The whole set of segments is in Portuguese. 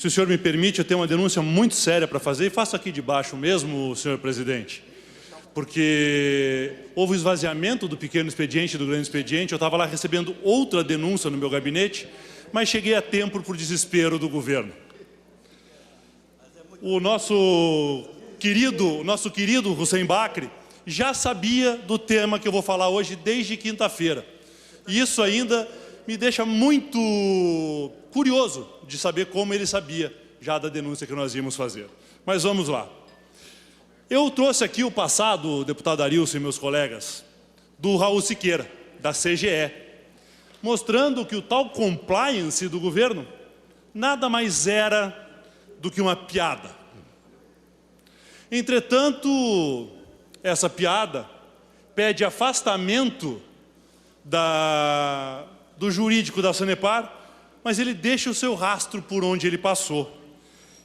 Se o senhor me permite, eu tenho uma denúncia muito séria para fazer, e faço aqui de baixo mesmo, senhor presidente, porque houve o esvaziamento do pequeno expediente e do grande expediente. Eu estava lá recebendo outra denúncia no meu gabinete, mas cheguei a tempo por desespero do governo. O nosso querido Hussein Bakri já sabia do tema que eu vou falar hoje desde quinta-feira. E isso ainda me deixa muito curioso de saber como ele sabia já da denúncia que nós íamos fazer. Mas vamos lá. Eu trouxe aqui o passado, deputado Arilson e meus colegas, do Raul Siqueira, da CGE, mostrando que o tal compliance do governo nada mais era do que uma piada. Entretanto, essa piada pede afastamento do jurídico da Sanepar, mas ele deixa o seu rastro por onde ele passou.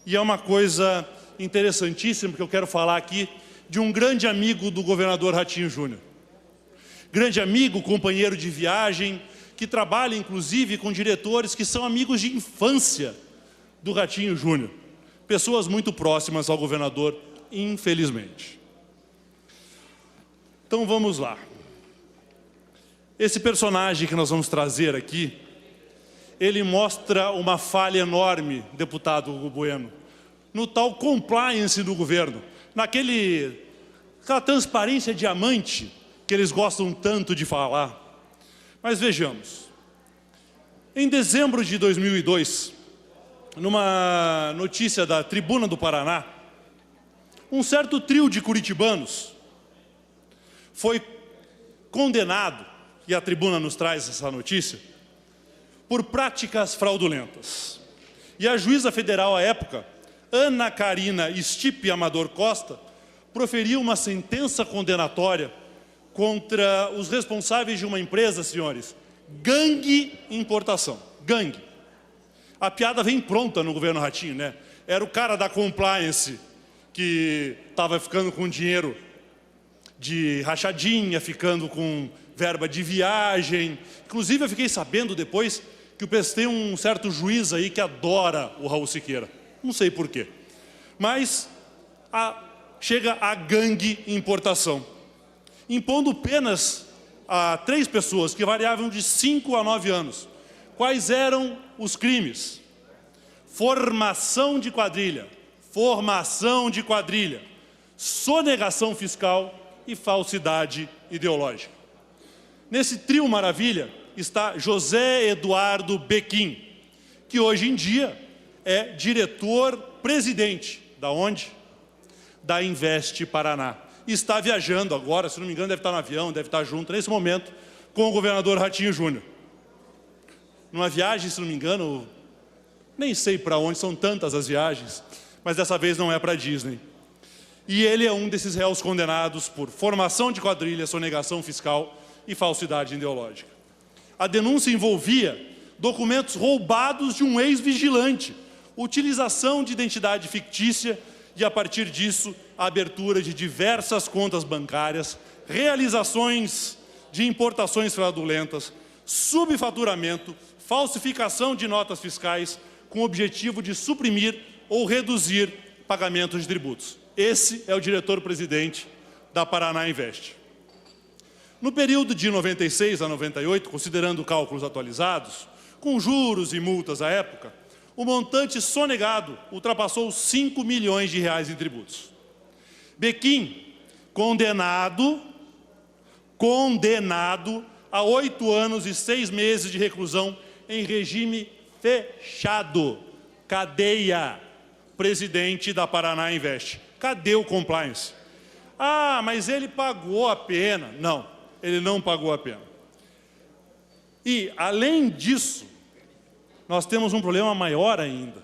E é uma coisa interessantíssima que eu quero falar aqui de um grande amigo do governador Ratinho Júnior. Grande amigo, companheiro de viagem, que trabalha inclusive com diretores que são amigos de infância do Ratinho Júnior. Pessoas muito próximas ao governador, infelizmente. Então vamos lá. Esse personagem que nós vamos trazer aqui, ele mostra uma falha enorme, deputado Hugo Bueno, no tal compliance do governo, naquela transparência diamante que eles gostam tanto de falar. Mas vejamos, em dezembro de 2002, numa notícia da Tribuna do Paraná, um certo trio de curitibanos foi condenado, e a Tribuna nos traz essa notícia, por práticas fraudulentas. E a juíza federal à época, Ana Karina Stipe Amador Costa, proferiu uma sentença condenatória contra os responsáveis de uma empresa, senhores, Gangue Importação. Gangue. A piada vem pronta no governo Ratinho, né? Era o cara da compliance que estava ficando com dinheiro de rachadinha, ficando com verba de viagem. Inclusive, eu fiquei sabendo depois que tem um certo juiz aí que adora o Raul Siqueira. Não sei por quê. Mas chega a Gangue Importação, impondo penas a 3 pessoas que variavam de 5 a 9 anos. Quais eram os crimes? Formação de quadrilha, sonegação fiscal e falsidade ideológica. Nesse trio maravilha está José Eduardo Bequim, que hoje em dia é diretor-presidente. Da onde? Da Invest Paraná. E está viajando agora, se não me engano, deve estar no avião, deve estar junto, nesse momento, com o governador Ratinho Júnior. Numa viagem, se não me engano, nem sei para onde, são tantas as viagens, mas dessa vez não é para Disney. E ele é um desses réus condenados por formação de quadrilha, sonegação fiscal e falsidade ideológica. A denúncia envolvia documentos roubados de um ex-vigilante, utilização de identidade fictícia e, a partir disso, a abertura de diversas contas bancárias, realizações de importações fraudulentas, subfaturamento, falsificação de notas fiscais, com o objetivo de suprimir ou reduzir pagamentos de tributos. Esse é o diretor-presidente da Paraná Invest. No período de 96 a 98, considerando cálculos atualizados, com juros e multas à época, o montante sonegado ultrapassou 5 milhões de reais em tributos. Bequim, condenado a 8 anos e 6 meses de reclusão em regime fechado. Cadeia. Presidente da Paraná Invest. Cadê o compliance? Ah, mas ele pagou a pena. Não, ele não pagou a pena. E, além disso, nós temos um problema maior ainda.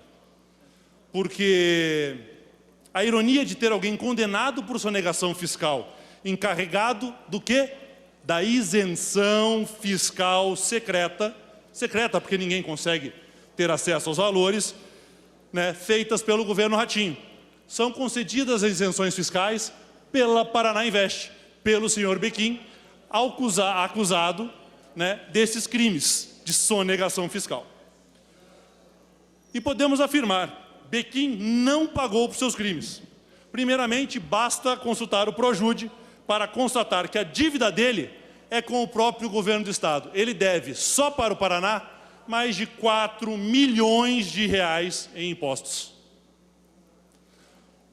Porque a ironia de ter alguém condenado por sonegação fiscal, encarregado do quê? Da isenção fiscal secreta, porque ninguém consegue ter acesso aos valores, né, feitas pelo governo Ratinho. São concedidas as isenções fiscais pela Paraná Invest, pelo senhor Bequim, acusado, né, desses crimes de sonegação fiscal. E podemos afirmar Bequim não pagou por seus crimes. Primeiramente, basta consultar o Projude para constatar que a dívida dele é com o próprio governo do estado. Ele deve, só para o Paraná, mais de 4 milhões de reais em impostos.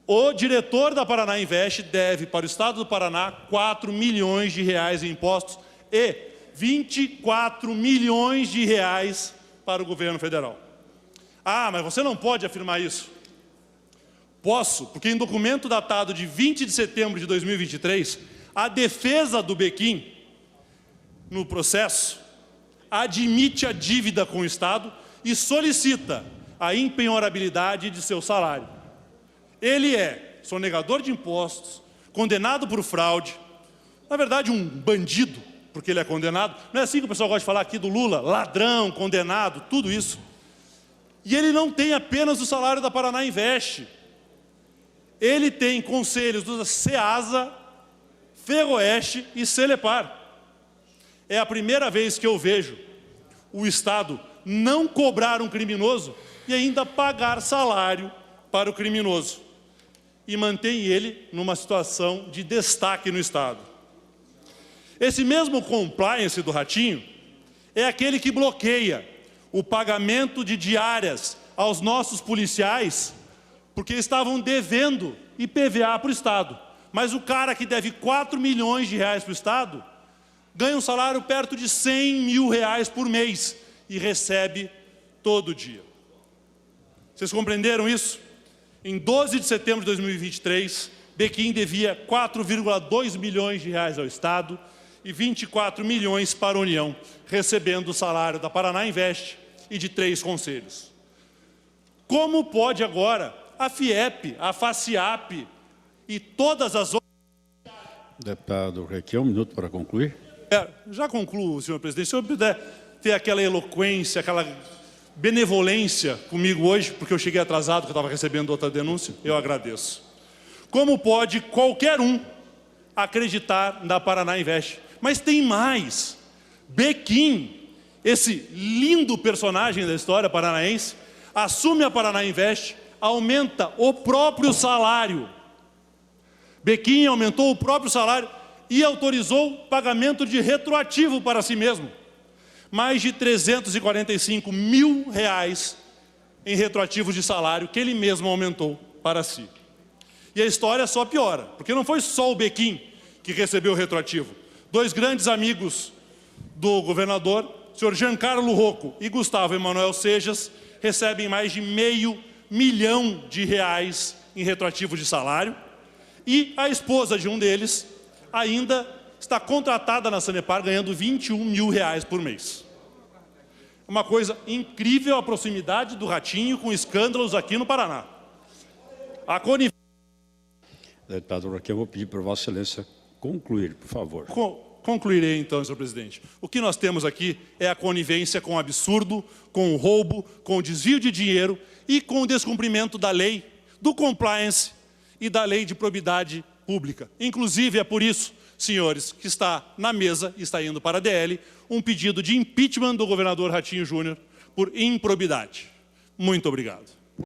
O diretor da Paraná Invest deve para o estado do Paraná 4 milhões de reais em impostos e 24 milhões de reais para o governo federal. Ah, mas você não pode afirmar isso. Posso, porque em documento datado de 20 de setembro de 2023, a defesa do Bequim, no processo, admite a dívida com o Estado e solicita a impenhorabilidade de seu salário. Ele é sonegador de impostos, condenado por fraude, na verdade um bandido, porque ele é condenado. Não é assim que o pessoal gosta de falar aqui do Lula? Ladrão, condenado, tudo isso. E ele não tem apenas o salário da Paraná Invest. Ele tem conselhos do Ceasa, Ferroeste e Celepar. É a primeira vez que eu vejo o Estado não cobrar um criminoso e ainda pagar salário para o criminoso. E mantém ele numa situação de destaque no Estado. Esse mesmo compliance do Ratinho é aquele que bloqueia o pagamento de diárias aos nossos policiais porque estavam devendo IPVA para o Estado. Mas o cara que deve 4 milhões de reais para o Estado ganha um salário perto de 100 mil reais por mês e recebe todo dia. Vocês compreenderam isso? Em 12 de setembro de 2023, Bequim devia 4,2 milhões de reais ao Estado e 24 milhões para a União, recebendo o salário da Paraná Invest e de 3 conselhos. Como pode agora a FIEP, a FACIAP e todas as outras... Deputado Requião, 1 minuto para concluir. Já concluo, senhor presidente. Se eu puder ter aquela eloquência, aquela benevolência comigo hoje, porque eu cheguei atrasado, que eu estava recebendo outra denúncia, eu agradeço. Como pode qualquer um acreditar na Paraná Invest? Mas tem mais. Bequim, esse lindo personagem da história paranaense, assume a Paraná Invest, aumenta o próprio salário. Bequim aumentou o próprio salário e autorizou pagamento de retroativo para si mesmo. Mais de 345 mil reais em retroativos de salário que ele mesmo aumentou para si. E a história só piora, porque não foi só o Bequim que recebeu o retroativo. 2 grandes amigos do governador, o senhor Giancarlo Rocco e Gustavo Emanuel Sejas, recebem mais de R$500 mil em retroativo de salário. E a esposa de um deles ainda está contratada na Sanepar, ganhando R$21 mil por mês. Uma coisa incrível a proximidade do Ratinho com escândalos aqui no Paraná. A conivência... Deputado Requião, vou pedir para Vossa Excelência concluir, por favor. Concluirei então, senhor presidente. O que nós temos aqui é a conivência com o absurdo, com o roubo, com o desvio de dinheiro e com o descumprimento da lei, do compliance e da lei de probidade pública. Inclusive, é por isso, senhores, que está na mesa e está indo para a DL um pedido de impeachment do governador Ratinho Júnior por improbidade. Muito obrigado.